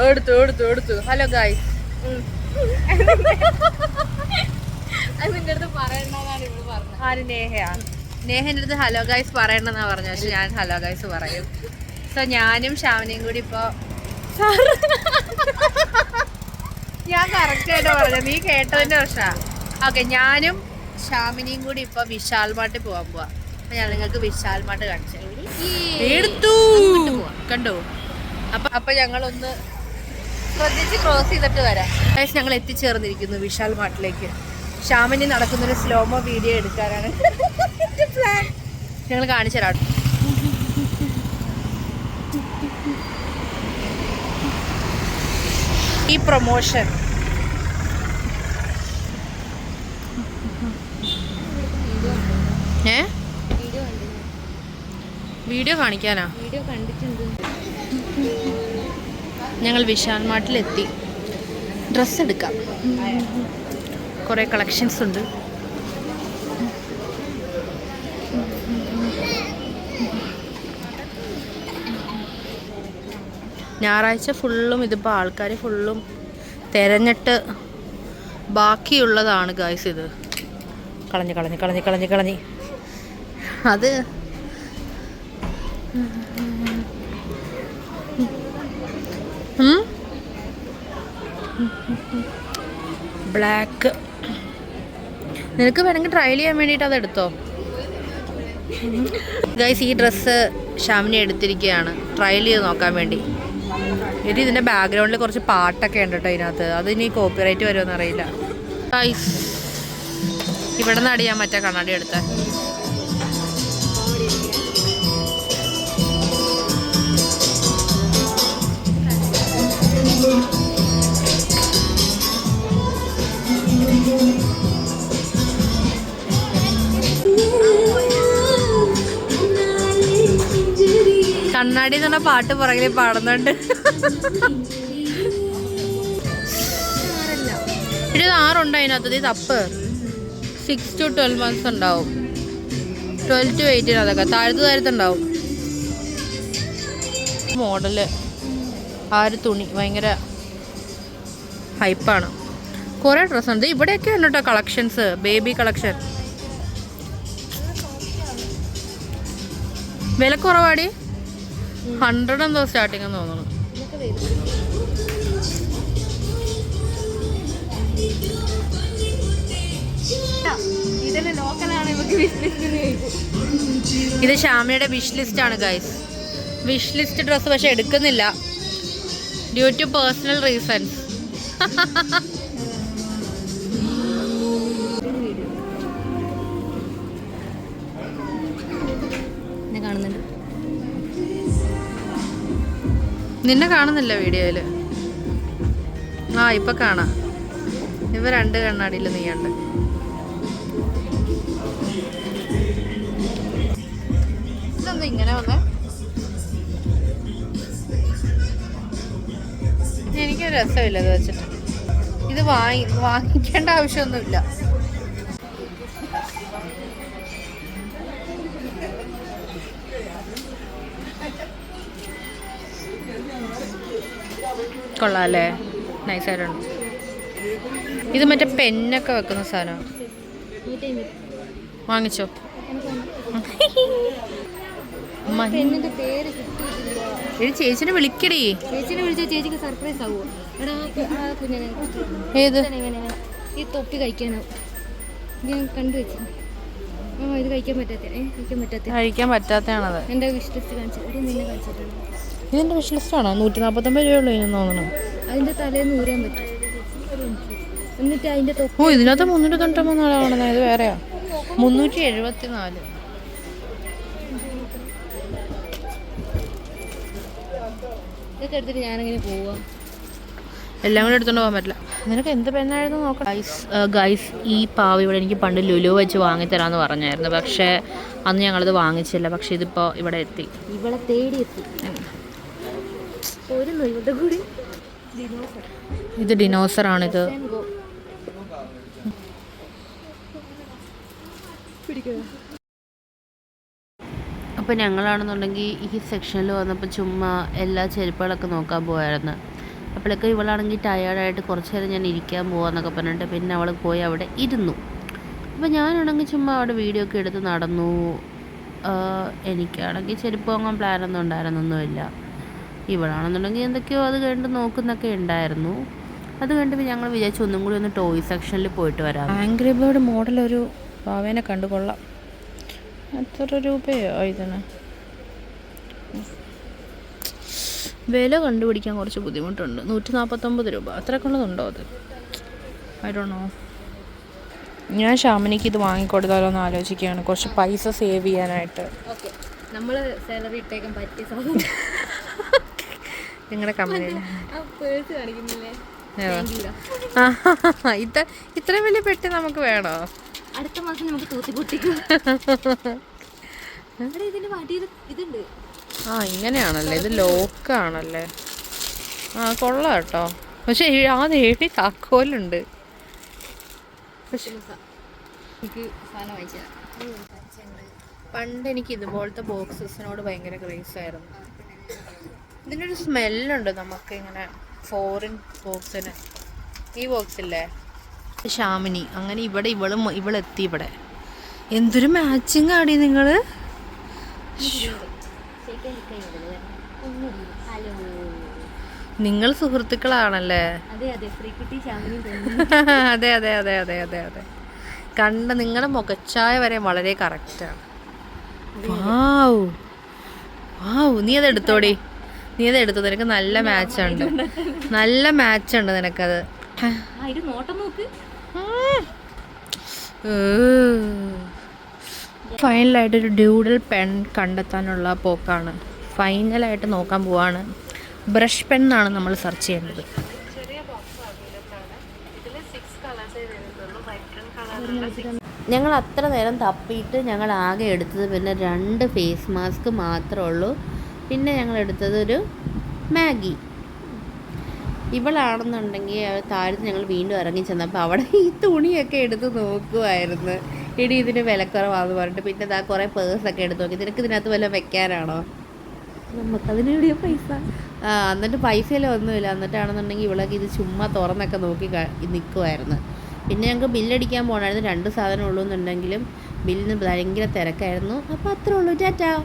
എടുത്തു. Hello guys. നിന്റെ അടുത്ത് പറയണ്ടെന്നാണ് ഇവിടെ പറഞ്ഞത്. ആര്? നേഹയാ? നേഹന്റെ അടുത്ത് ഹലോ ഗായ്സ് പറയണ്ടെന്നാ പറഞ്ഞു. പക്ഷെ ഞാൻ ഹലോ ഗായ്സ് പറയും. സോ ഞാനും ഷാമിനിയും കൂടി ഇപ്പൊ ഞാൻ കറക്റ്റ് ആയിട്ട് പറഞ്ഞു, നീ കേട്ടതിന്റെ പ്രശ്നാ. ഓക്കെ, ഞാനും ഷാമിനിയും കൂടി ഇപ്പൊ വിശാൽ മാർട്ടിൽ പോവാ. അപ്പൊ ഞാൻ നിങ്ങൾക്ക് വിശാൽ മാർട്ട് കാണിച്ചു എടുത്തു കണ്ടോ. അപ്പൊ ഞങ്ങളൊന്ന് ശ്രദ്ധിച്ച് ക്രോസ് ചെയ്തിട്ട് വരാം. ഞങ്ങൾ എത്തിച്ചേർന്നിരിക്കുന്നു വിശാൽ മാർട്ടിലേക്ക്. ഷാമിനി നടക്കുന്നൊരു സ്ലോമോ വീഡിയോ എടുക്കാനാണ് പ്ലാൻ. ഞങ്ങൾ കാണിച്ചു തരാം. ഈ പ്രൊമോഷൻ വീഡിയോ കാണിക്കാനാ? വീഡിയോ കണ്ടിട്ടുണ്ട്. ഞങ്ങൾ വിശാൽ മാർട്ടിലെത്തി. ഡ്രസ്സ് എടുക്കാം. കുറേ കളക്ഷൻസ് ഉണ്ട്. ഞായറാഴ്ച ഫുള്ളും ഇതിപ്പോൾ ആൾക്കാർ ഫുള്ളും തിരഞ്ഞിട്ട് ബാക്കിയുള്ളതാണ് ഗായ്സ്. ഇത് കളഞ്ഞ് അത് ബ്ലാക്ക്. നിനക്ക് വേണമെങ്കിൽ ട്രയൽ ചെയ്യാൻ വേണ്ടിയിട്ട് അത് എടുത്തോ ഗൈസ്. ഈ ഡ്രസ്സ് ഷാമിനി എടുത്തിരിക്കുകയാണ് ട്രയൽ ചെയ്ത് നോക്കാൻ വേണ്ടി. ഇതിൻ്റെ ബാക്ക്ഗ്രൗണ്ടിൽ കുറച്ച് പാട്ടൊക്കെ ഉണ്ട് കേട്ടോ ഇതിനകത്ത്. അതിനി കോപ്പിറൈറ്റ് വരുമെന്ന് അറിയില്ല ഗൈസ്. ഇവിടെ നിന്ന് അടിയാൻ മറ്റേ കണ്ണാടി എടുത്ത. കണ്ണാടി എന്ന് പറഞ്ഞ പാട്ട് പുറകിൽ പാടുന്നുണ്ട്. ഇത് 6 അതിനകത്ത്. ഇത് അപ്പ് 6 to 12 months ഉണ്ടാവും. 12 to 18 അതൊക്കെ താഴത്തുണ്ടാവും. മോഡല് ആ ഒരു തുണി ഭയങ്കര ഹൈപ്പാണ്. കുറേ ഡ്രസ്സുണ്ട് ഇവിടെയൊക്കെ ഉണ്ട് കേട്ടോ കളക്ഷൻസ്. ബേബി കളക്ഷൻ വില കുറവാടി. 100 എന്തോ സ്റ്റാർട്ടിങ് എന്ന് തോന്നുന്നു. ഇത് ഷാമിയുടെ വിഷ് ലിസ്റ്റ് ആണ് ഗൈസ്. വിഷ് ലിസ്റ്റ് ഡ്രസ്സ് പക്ഷെ എടുക്കുന്നില്ല ഡ്യൂ ടു പേഴ്സണൽ റീസൺസ്. നിന്നെ കാണുന്നില്ല വീഡിയോയില്. ആ ഇപ്പൊ കാണാം. ഇവ 2 കണ്ണാടിയിൽ നീയുണ്ട്. ഇതെന്താ ഇങ്ങനെ വന്നേ? എനിക്കൊരു രസമില്ല ഇത് വെച്ചിട്ട്. ഇത് വാങ്ങിക്കേണ്ട ആവശ്യമൊന്നുമില്ല. കൊള്ളാല്ലേ, നൈസായിട്ടുണ്ട്. ഇത് മറ്റേ പെന്നൊക്കെ വെക്കുന്ന സാധനം. വാങ്ങിച്ചോ? ഇത് ചേച്ചിനെ വിളിക്കടി. ചേച്ചിക്ക് സർപ്രൈസ് ആവുമോ? ഏത്? ഈ തൊപ്പി കഴിക്കാനോ ഞാൻ കണ്ടുവെച്ചു. ഇത് കഴിക്കാൻ പറ്റാത്തതാണത്. എൻ്റെ വിഷ് ലിസ്റ്റ് കാണിച്ചിട്ടുണ്ട്. ഇതിൻ്റെ വിഷ് ലിസ്റ്റാണോ? 149 രൂപയുള്ളൂ ഇതിന് തോന്നുന്നു. അതിൻ്റെ തലേന്ന് ഊരാൻ പറ്റും. എന്നിട്ട് അതിൻ്റെ ഓ ഇതിനകത്ത് 399 ആണെന്ന്. ഇത് വേറെയാ 374. ഇതൊക്കെ എടുത്തിട്ട് ഞാനങ്ങനെ പോവാം. എല്ലാം കൂടെ എടുത്തോണ്ട് പോകാൻ പറ്റില്ല. നിനക്ക് എന്ത് പെണ്ണായിരുന്നു നോക്കാം. ഗൈസ് ഈ പാവ ഇവിടെ എനിക്ക് പണ്ട് ലുലു വെച്ച് വാങ്ങിത്തരാമെന്ന് പറഞ്ഞായിരുന്നു. പക്ഷേ അന്ന് ഞങ്ങളിത് വാങ്ങിച്ചില്ല. പക്ഷെ ഇതിപ്പോൾ ഇവിടെ എത്തി. ഇവിടെ തേടി എത്തി. ഇത് ഡിനോസറാണിത്. അപ്പോൾ ഞങ്ങളാണെന്നുണ്ടെങ്കിൽ ഈ സെക്ഷനിൽ വന്നപ്പോൾ ചുമ്മാ എല്ലാ ചെരുപ്പുകളൊക്കെ നോക്കാൻ പോയായിരുന്നു. അപ്പോഴൊക്കെ ഇവളാണെങ്കിൽ ടയേർഡായിട്ട് കുറച്ച് നേരം ഞാൻ ഇരിക്കാൻ പോകാമെന്നൊക്കെ പറഞ്ഞിട്ട് പിന്നെ അവൾ പോയി അവിടെ ഇരുന്നു. അപ്പോൾ ഞാനാണെങ്കിൽ ചുമ്മാ അവിടെ വീഡിയോ ഒക്കെ എടുത്ത് നടന്നു. എനിക്കാണെങ്കിൽ ചെരുപ്പ് വാങ്ങാൻ പ്ലാനൊന്നും ഉണ്ടായിരുന്നൊന്നുമില്ല. ഇവളാണെന്നുണ്ടെങ്കിൽ എന്തൊക്കെയോ അത് കണ്ട് നോക്കുന്നൊക്കെ ഉണ്ടായിരുന്നു. അത് കണ്ടിപ്പോൾ ഞങ്ങൾ വിചാരിച്ചു ഒന്നും കൂടി ഒന്ന് ടോയ് സെക്ഷനിൽ പോയിട്ട് വരാം. ആംഗ്രി ബേർഡ് മോഡലൊരു പാവേനെ കണ്ടു കൊള്ളാം. എത്ര രൂപയോ ഇതിന്? വില കണ്ടുപിടിക്കാൻ കുറച്ച് ബുദ്ധിമുട്ടുണ്ട്. 149 രൂപ അത്രയൊക്കെ ഉള്ളതുണ്ടോ അത്? I don't know. ഞാൻ ഷാമിനിക്ക് ഇത് വാങ്ങിക്കൊടുത്താലോ എന്ന് ആലോചിക്കുകയാണ്, കുറച്ച് പൈസ സേവ് ചെയ്യാനായിട്ട്. ഓക്കെ, നമ്മൾ സാലറി ഇട്ടേക്കാൻ പറ്റിയ സാധനം. നിങ്ങളുടെ കമ്പനി പേഴ്സ് കാണിക്കുന്നില്ലേ? ഇത്രയും വലിയ പെട്ടി നമുക്ക് വേണോ? അടുത്ത മാസം നമുക്ക് തൂത്തി പൊട്ടിക്കും. ഇതിന്റെ മാറ്റിയത് ഇതുണ്ട്. ഇങ്ങനെയാണല്ലേ, ഇത് ലോക്കാണല്ലേ. കൊള്ളാം കേട്ടോ. പക്ഷെ ആ നേടി താക്കോലുണ്ട്. പണ്ട് എനിക്ക് ഇതുപോലത്തെ ബോക്സസിനോട് ഭയങ്കര ക്രേസ് ആയിരുന്നു. ഇതിനൊരു സ്മെല്ലുണ്ട് നമുക്ക് ഇങ്ങനെ ഫോറിൻ ബോക്സിന്. ഈ ബോക്സില്ലേ ഷാമിനി, അങ്ങനെ ഇവിടെ ഇവളെത്തി. ഇവിടെ എന്തൊരു മാച്ചിങ് ആടി നിങ്ങള്. നിങ്ങൾ സുഹൃത്തുക്കളാണല്ലേ? അതെ അതെ അതെ അതെ അതെ അതെ അതെ അതെ. കണ്ട നിങ്ങളുടെ മുഖച്ചായ വരെ വളരെ കറക്റ്റാണ്. നീ അത് എടുത്തോടി, നീ അത് എടുത്തോ. നിനക്ക് നല്ല മാച്ചുണ്ട്, നല്ല മാച്ചുണ്ട് നിനക്കത്. ഫൈനലായിട്ടൊരു ഡ്യൂഡൽ പെൻ കണ്ടെത്താനുള്ള പോക്കാണ്. ഫൈനലായിട്ട് നോക്കാൻ പോവാണ്. ബ്രഷ് പെന്നാണ് നമ്മൾ സെർച്ച് ചെയ്യേണ്ടത്. ഞങ്ങൾ അത്ര നേരം തപ്പിയിട്ട് ഞങ്ങൾ ആകെ എടുത്തത് പിന്നെ 2 ഫേസ് മാസ്ക് മാത്രമേ ഉള്ളൂ. പിന്നെ ഞങ്ങൾ എടുത്തത് ഒരു മാഗി. ഇവളാണെന്നുണ്ടെങ്കിൽ താഴത്ത് ഞങ്ങൾ വീണ്ടും ഇറങ്ങി ചെന്നപ്പോൾ അവിടെ ഈ തുണിയൊക്കെ എടുത്ത് നോക്കുമായിരുന്നു. ഇടി ഇതിന് വിലക്കുറവാന്ന് പറഞ്ഞിട്ട്. പിന്നെ ഇതാ കുറേ പേഴ്സൊക്കെ എടുത്ത് നോക്കി. നിനക്ക് ഇതിനകത്ത് വല്ലതും വെക്കാനാണോ? നമുക്കതിനെവിടെയോ പൈസ. എന്നിട്ട് പൈസയിലും ഒന്നുമില്ല. എന്നിട്ടാണെന്നുണ്ടെങ്കിൽ ഇവളൊക്കെ ഇത് ചുമ്മാ തുറന്നൊക്കെ നോക്കി നിൽക്കുമായിരുന്നു. പിന്നെ ഞങ്ങൾക്ക് ബില്ലടിക്കാൻ പോകണമായിരുന്നു. 2 സാധനം ഉള്ളൂ എന്നുണ്ടെങ്കിലും ബില്ലിന് ഭയങ്കര തിരക്കായിരുന്നു. അപ്പോൾ അത്രേ ഉള്ളൂ. ടാറ്റാ.